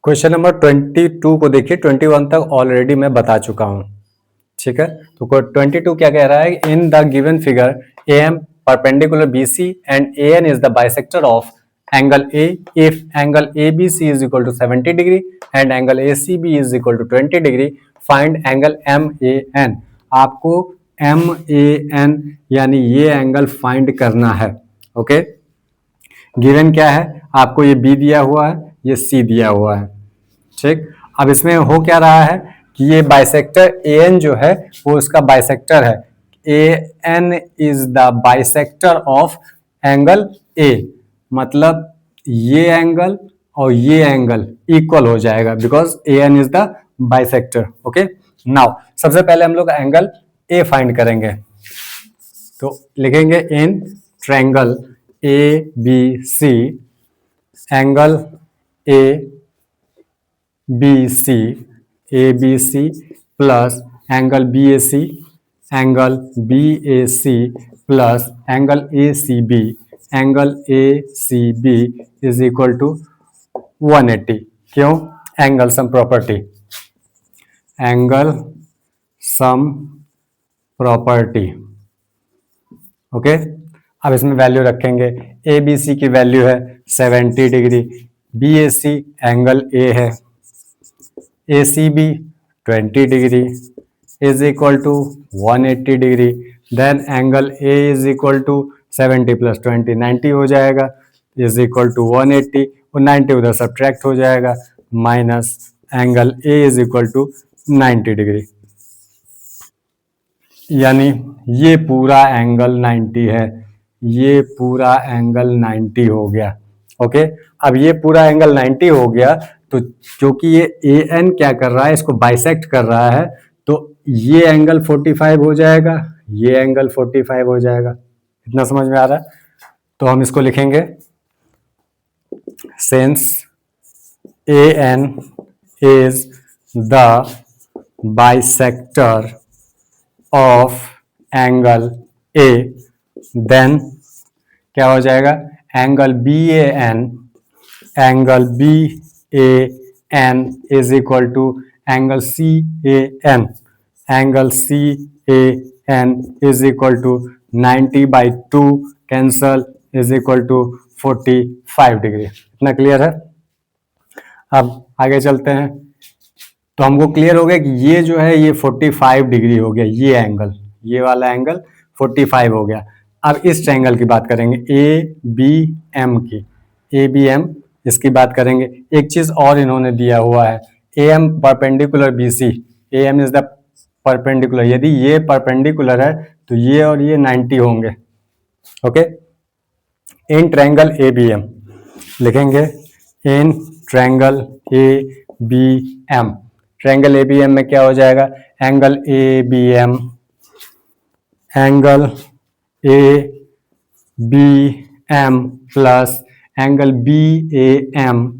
Question number 22 को देखिए, 21 तक ऑलरेडी मैं बता चुका हूं, ठीक है। तो 22 क्या कह रहा है, in the given figure A M perpendicular B C and A N is the bisector of angle A if angle A B C is equal to 70 degree and angle A C B is equal to 20 degree, find angle M A N. आपको M A N यानी ये angle find करना है, okay. Given क्या है, आपको ये B दिया हुआ है, ये सी दिया हुआ है, ठीक। अब इसमें हो क्या रहा है कि ये बाइसेक्टर ए एन जो है वो इसका बाइसेक्टर है। A N is the bisector of angle A, मतलब ये एंगल और ये एंगल इक्वल हो जाएगा because A N is the bisector, okay. Now सबसे पहले हम लोग एंगल ए फाइंड करेंगे, तो लिखेंगे in triangle A B C angle A B C plus angle B A C plus angle A C B is equal to 180। क्यों? Angle sum property, angle sum property, okay. अब इसमें value रखेंगे, ए B सी की value है 70 degree, B A C angle A है, A C B 20 degree is equal to 180 degree, then angle A is equal to 70 plus 20 90 हो जाएगा, is equal to 180 और 90 उधर सब्ट्रैक्ट हो जाएगा, minus angle A is equal to 90 degree, यानी ये पूरा एंगल 90 है, ये पूरा एंगल 90 हो गया, ओके। अब ये पूरा एंगल 90 हो गया, तो क्योंकि ये ए एन क्या कर रहा है, इसको बाइसेक्ट कर रहा है, तो ये एंगल 45 हो जाएगा, ये एंगल 45 हो जाएगा। इतना समझ में आ रहा है? तो हम इसको लिखेंगे, since A N is the bisector of angle A, then क्या हो जाएगा, angle B A N is equal to angle C A N is equal to 90/2 cancel is equal to 45 degree. इतना क्लियर है? अब आगे चलते हैं, तो हमको क्लियर हो गया कि ये जो है ये 45 डिग्री हो गया, ये एंगल, ये वाला एंगल 45 हो गया। अब इस ट्रायंगल की बात करेंगे, ए बी एम की, ए बी एम इसकी बात करेंगे। एक चीज और इन्होंने दिया हुआ है, A M perpendicular B C, A M is the perpendicular, यदि ये परपेंडिकुलर है तो ये और ये 90 होंगे, okay. In triangle A B M लिखेंगे, in triangle A B M, triangle A B M में क्या हो जाएगा, angle A B M plus angle B A M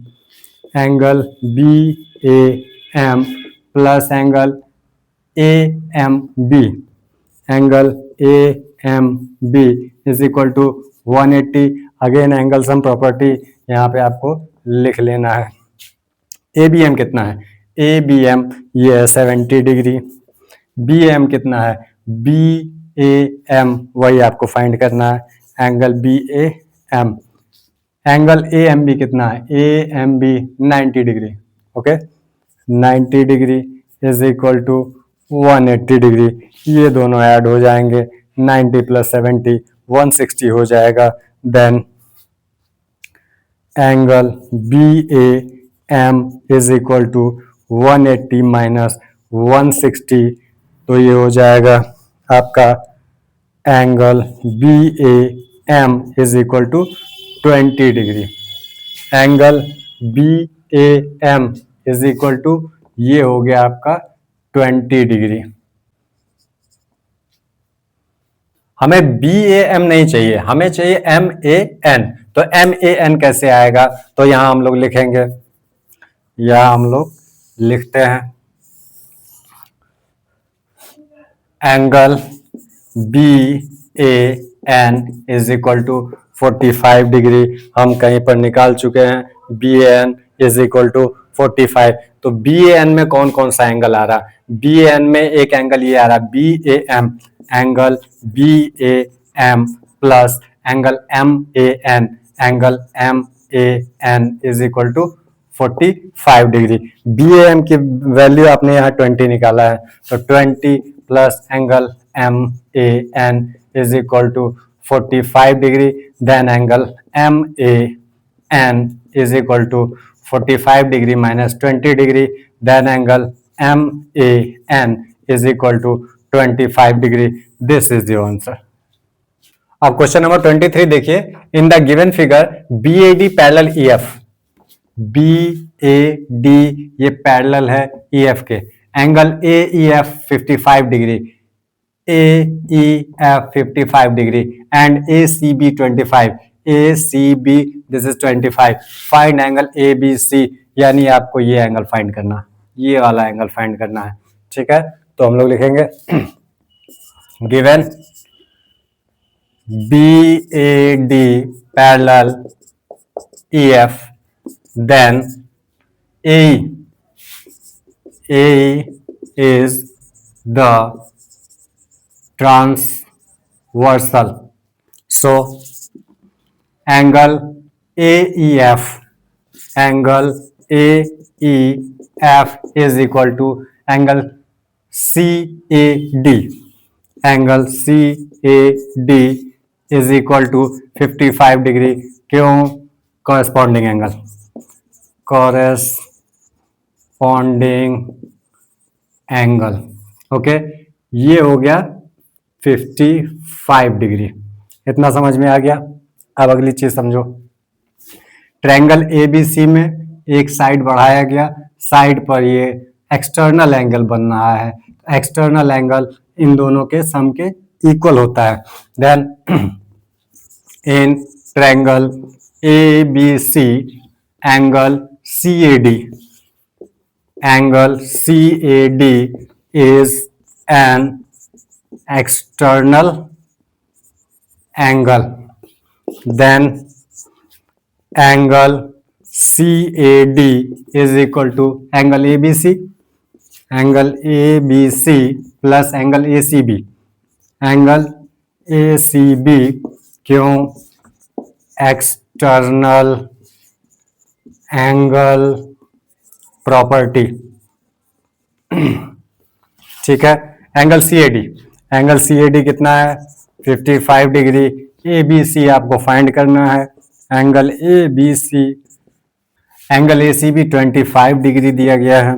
plus angle A M B is equal to 180। Again angle sum property यहाँ पे आपको लिख लेना है। ए बी एम कितना है, ए बी एम ये है 70 डिग्री, बी एम कितना है, बी ए एम वही आपको फाइंड करना है, angle B A M, angle A M B कितना है, A M B 90 degree, okay. 90 degree is equal to 180 degree, ये दोनों ऐड हो जाएंगे, 90 प्लस 70 160 हो जाएगा, then angle B A M is equal to 180 minus 160, तो ये हो जाएगा आपका angle B A M is equal to 20 degree, angle B A M is equal to ये हो गया आपका 20 डिग्री। हमें बी ए एम नहीं चाहिए, हमें चाहिए एम ए एन। तो एम ए एन कैसे आएगा, तो यहां हम लोग लिखेंगे, यहां हम लोग लिखते हैं angle B A N is equal to 45 degree, हम कहीं पर निकाल चुके हैं, B A N is equal to 45। तो बी ए एन में कौन कौन सा एंगल आ रहा? बी ए एन में एक एंगल ये आ रहा B A M, angle B A M plus angle M A N, angle M A N is equal to 45 degree. B A M की वैल्यू आपने यहाँ 20 निकाला है, तो 20 plus angle M A N is equal to 45 degree. Then angle M A N is equal to 45 degree minus 20 degree, then angle MAN is equal to 25 degree. This is the answer. अब question number 23 देखिए, इन the given figure BAD parallel EF, BAD ये parallel है EF के, angle AEF 55 degree, AEF 55 degree and ACB 25, ACB this is 25, find angle ABC, यानी आपको ये angle find करना, ये वाला एंगल फाइंड करना है, ठीक है। तो हम लोग लिखेंगे given BAD parallel EF, then AE is the transversal, so angle AEF is equal to angle CAD, angle CAD is equal to 55 degree, क्यों? corresponding angle, ओके, ये हो गया 55 डिग्री। इतना समझ में आ गया। अब अगली चीज समझो, ट्रायंगल ABC में एक साइड बढ़ाया गया, साइड पर ये एक्सटर्नल एंगल बन रहा है, एक्सटर्नल एंगल इन दोनों के सम के इक्वल होता है। Then in triangle ABC angle CAD is an external angle, then angle CAD is equal to angle ABC plus angle ACB, क्यों? एक्सटर्नल एंगल प्रॉपर्टी, ठीक है। एंगल CAD कितना है? 55 डिग्री। ABC आपको फाइंड करना है, एंगल ACB 25 डिग्री दिया गया है,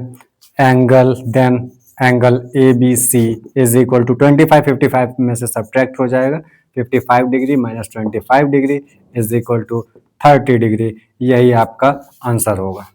then angle ABC is equal to 25, 55 में से सब्ट्रैक्ट हो जाएगा, 55 degree minus 25 degree is equal to 30 degree, यही आपका आंसर होगा।